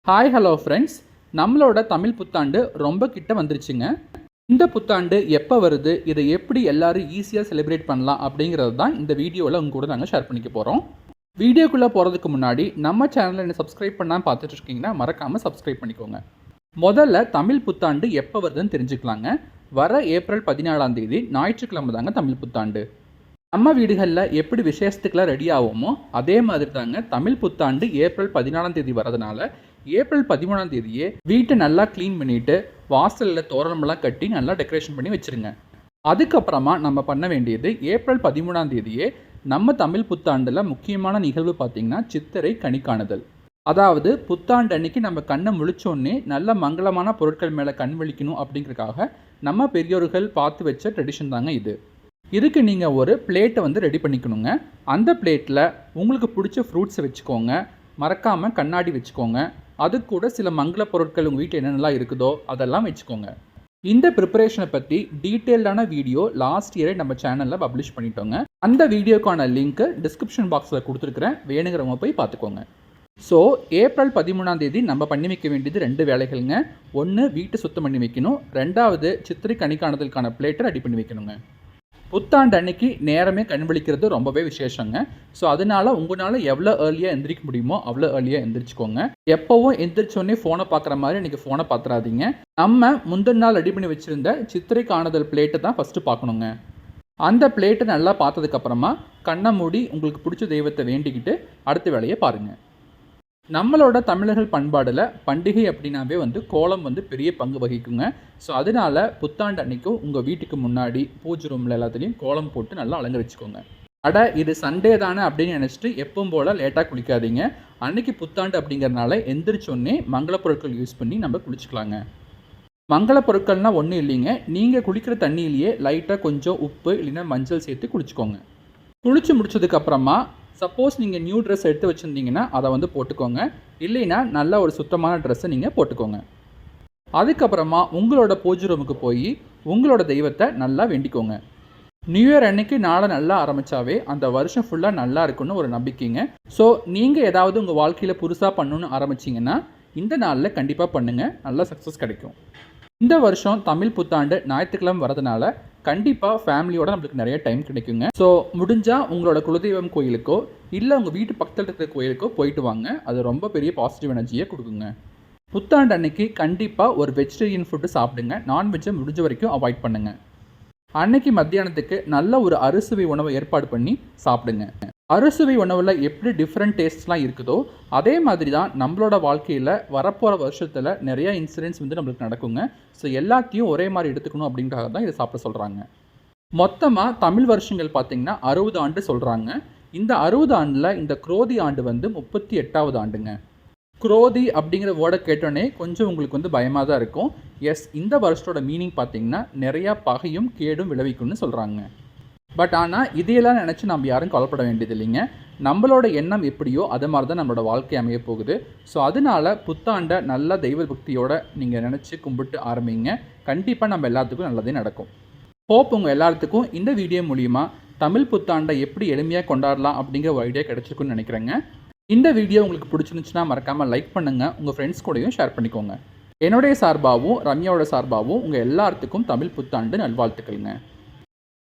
Hi hello friends, நம்மளோட தமிழ் புத்தாண்டு ரொம்ப கிட்ட வந்துருச்சுங்க. இந்த புத்தாண்டு எப்போ வருது, இதை எப்படி எல்லாரும் ஈஸியாக செலிப்ரேட் பண்ணலாம் அப்படிங்கிறது தான் இந்த வீடியோவில் உங்க கூட நாங்கள் ஷேர் பண்ணிக்க போகிறோம். வீடியோக்குள்ளே போகிறதுக்கு முன்னாடி நம்ம சேனலை என்ன சப்ஸ்கிரைப் பண்ணால் பார்த்துட்டு இருக்கீங்கன்னா மறக்காமல் சப்ஸ்கிரைப் பண்ணிக்கோங்க. முதல்ல தமிழ் புத்தாண்டு எப்போ வருதுன்னு தெரிஞ்சுக்கலாங்க. வர ஏப்ரல் 14ஆம் தேதி ஞாயிற்றுக்கிழமை தாங்க தமிழ் புத்தாண்டு. நம்ம வீடுகளில் எப்படி விசேஷத்துக்கெல்லாம் ரெடி ஆகுமோ அதே மாதிரி தாங்க தமிழ் புத்தாண்டு ஏப்ரல் 14ஆம் தேதி வரதுனால ஏப்ரல் 13ஆம் தேதியே வீட்டை நல்லா க்ளீன் பண்ணிவிட்டு வாசலில் தோரணமெல்லாம் கட்டி நல்லா டெக்கரேஷன் பண்ணி வச்சுருங்க. அதுக்கப்புறமா நம்ம பண்ண வேண்டியது ஏப்ரல் 13ஆம் தேதியே நம்ம தமிழ் புத்தாண்டில் முக்கியமான நிகழ்வு பார்த்திங்கன்னா சித்திரை கனி காணுதல். அதாவது புத்தாண்டு அன்னைக்கு நம்ம கண்ணை முழிச்சோன்னே நல்ல மங்களமான பொருட்கள் மேலே கண் விழிக்கணும் அப்படிங்கிறதுக்காக நம்ம பெரியோர்கள் பார்த்து வச்ச ட்ரெடிஷன் தாங்க இது. இதுக்கு நீங்கள் ஒரு பிளேட்டை ரெடி பண்ணிக்கணுங்க. அந்த பிளேட்டில் உங்களுக்கு பிடிச்ச ஃப்ரூட்ஸை வச்சுக்கோங்க. மறக்காமல் கண்ணாடி வச்சுக்கோங்க. அது கூட சில மங்கள பொருட்கள் உங்கள் வீட்டில் என்னென்னலாம் இருக்குதோ அதெல்லாம் வச்சுக்கோங்க. இந்த ப்ரிப்பரேஷனை பற்றி டீட்டெயில்டான வீடியோ லாஸ்ட் இயரே நம்ம சேனலில் பப்ளிஷ் பண்ணிட்டோங்க. அந்த வீடியோக்கான லிங்க்கு டிஸ்கிரிப்ஷன் பாக்ஸில் கொடுத்துருக்குறேன், வேணுங்கிறவங்க போய் பார்த்துக்கோங்க. ஸோ ஏப்ரல் 13ஆம் தேதி நம்ம பண்ணி வைக்க வேண்டியது 2 வேலைகள்ங்க. ஒன்று வீட்டை சுத்தம் பண்ணி வைக்கணும், 2வது சித்திரை கனி காணுதலுக்கான பிளேட்டை ரெடி பண்ணி வைக்கணுங்க. புத்தாண்டு அன்னைக்கு நேரமே கண்விழிக்கிறது ரொம்பவே விசேஷங்க. ஸோ அதனால் உங்களால் எவ்வளோ ஏர்லியாக எந்திரிக்க முடியுமோ அவ்வளோ ஏர்லியாக எந்திரிச்சுக்கோங்க. எப்போவும் எந்திரிச்சோடனே ஃபோனை பார்க்குற மாதிரி இன்றைக்கி ஃபோனை பார்த்துறாதீங்க. நம்ம முந்தின நாள் ரெடி பண்ணி வச்சுருந்த சித்திரை காணுதல் பிளேட்டை தான் ஃபஸ்ட்டு பார்க்கணுங்க. அந்த பிளேட்டை நல்லா பார்த்ததுக்கப்புறமா கண்ணை மூடி உங்களுக்கு பிடிச்ச தெய்வத்தை வேண்டிக்கிட்டு அடுத்த வேலையை பாருங்கள். நம்மளோட தமிழர்கள் பண்பாடில் பண்டிகை அப்படின்னாவே கோலம் பெரிய பங்கு வகிக்குங்க. ஸோ அதனால் புத்தாண்டு அன்னைக்கும் உங்கள் வீட்டுக்கு முன்னாடி பூஜை ரூமில் எல்லாத்துலேயும் கோலம் போட்டு நல்லா அலங்கரிச்சுக்கோங்க. இது சண்டே தானே அப்படின்னு நினச்சிட்டு எப்பவும் போல் லேட்டாக குளிக்காதீங்க. அன்னைக்கு புத்தாண்டு அப்படிங்கிறனால எந்திரிச்சோன்னே மங்கள பொருட்கள் யூஸ் பண்ணி நம்ம குளிச்சுக்கலாங்க. மங்கள பொருட்கள்னால் ஒன்றும் இல்லைங்க, நீங்கள் குளிக்கிற தண்ணியிலேயே லைட்டாக கொஞ்சம் உப்பு இல்லைன்னா மஞ்சள் சேர்த்து குளிச்சுக்கோங்க. குளித்து முடிச்சதுக்கப்புறமா சப்போஸ் நீங்கள் நியூ ட்ரெஸ் எடுத்து வச்சுருந்தீங்கன்னா அதை போட்டுக்கோங்க. இல்லைன்னா நல்ல ஒரு சுத்தமான ட்ரெஸ்ஸை நீங்கள் போட்டுக்கோங்க. அதுக்கப்புறமா உங்களோட பூஜை ரூமுக்கு போய் உங்களோட தெய்வத்தை நல்லா வேண்டிக்கோங்க. நியூ இயர் அன்னைக்கு நாளை நல்லா ஆரம்பித்தாவே அந்த வருஷம் ஃபுல்லாக நல்லா இருக்குன்னு ஒரு நம்பிக்கைங்க. ஸோ நீங்கள் ஏதாவது உங்கள் வாழ்க்கையில் புதுசாக பண்ணணுன்னு ஆரம்பிச்சிங்கன்னா இந்த நாளில் கண்டிப்பாக பண்ணுங்கள், நல்லா சக்ஸஸ் கிடைக்கும். இந்த வருஷம் தமிழ் புத்தாண்டு ஞாயிற்றுக்கிழமை வரதுனால கண்டிப்பாக ஃபேமிலியோட நம்மளுக்கு நிறைய டைம் கிடைக்குங்க. ஸோ முடிஞ்சால் உங்களோட குலதெய்வம் கோயிலுக்கோ இல்லை உங்கள் வீட்டு பக்கத்தில் இருக்கிற கோயிலுக்கோ போயிட்டு வாங்க. அது ரொம்ப பெரிய பாசிட்டிவ் எனர்ஜியை கொடுக்குங்க. புத்தாண்டு அன்னைக்கு கண்டிப்பாக ஒரு வெஜிடேரியன் ஃபுட்டு சாப்பிடுங்க. நான்வெஜ்ஜை முடிஞ்ச வரைக்கும் அவாய்ட் பண்ணுங்கள். அன்னைக்கு மத்தியானத்துக்கு நல்ல ஒரு அறுசுவை உணவை ஏற்பாடு பண்ணி சாப்பிடுங்க. அறுசுவை உணவில் எப்படி டிஃப்ரெண்ட் டேஸ்ட்லாம் இருக்குதோ அதே மாதிரி தான் நம்மளோட வாழ்க்கையில் வரப்போகிற வருஷத்தில் நிறையா இன்சிடென்ட்ஸ் நம்மளுக்கு நடக்குங்க. ஸோ எல்லாத்தையும் ஒரே மாதிரி எடுத்துக்கணும் அப்படின்றத தான் இதை சாப்பிட சொல்கிறாங்க. மொத்தமாக தமிழ் வருஷங்கள் பார்த்திங்கன்னா 60 ஆண்டு சொல்கிறாங்க. இந்த 60 ஆண்டில் இந்த குரோதி ஆண்டு 38வது ஆண்டுங்க. குரோதி அப்படிங்கிற வேர்டை கேட்டோன்னே கொஞ்சம் உங்களுக்கு பயமாக தான் இருக்கும். எஸ், இந்த வருஷத்தோட மீனிங் பார்த்திங்கன்னா நிறையா பகையும் கேடும் விளைவிக்கும்னு சொல்கிறாங்க. பட் ஆனால் இதையெல்லாம் நினச்சி நம்ம யாரும் கவலைப்பட வேண்டியது இல்லைங்க. நம்மளோட எண்ணம் எப்படியோ அது மாதிரி தான் நம்மளோட வாழ்க்கை அமைய போகுது. ஸோ அதனால் புத்தாண்டை நல்ல தெய்வ பக்தியோடு நீங்கள் நினச்சி கும்பிட்டு ஆரம்பிங்க. கண்டிப்பாக நம்ம எல்லாத்துக்கும் நல்லதே நடக்கும். ஹோப் உங்கள் எல்லாத்துக்கும் இந்த வீடியோ மூலிமா தமிழ் புத்தாண்டை எப்படி எளிமையாக கொண்டாடலாம் அப்படிங்கிற ஒரு ஐடியா கிடச்சிருக்குன்னு நினைக்கிறேங்க. இந்த வீடியோ உங்களுக்கு பிடிச்சிருந்துச்சுன்னா மறக்காமல் லைக் பண்ணுங்கள், உங்கள் ஃப்ரெண்ட்ஸ் கூடயும் ஷேர் பண்ணிக்கோங்க. என்னுடைய சார்பாகவும் ரம்யாவோட சார்பாகவும் உங்கள் எல்லாத்துக்கும் தமிழ் புத்தாண்டு நல்வாழ்த்துக்கள்ங்க.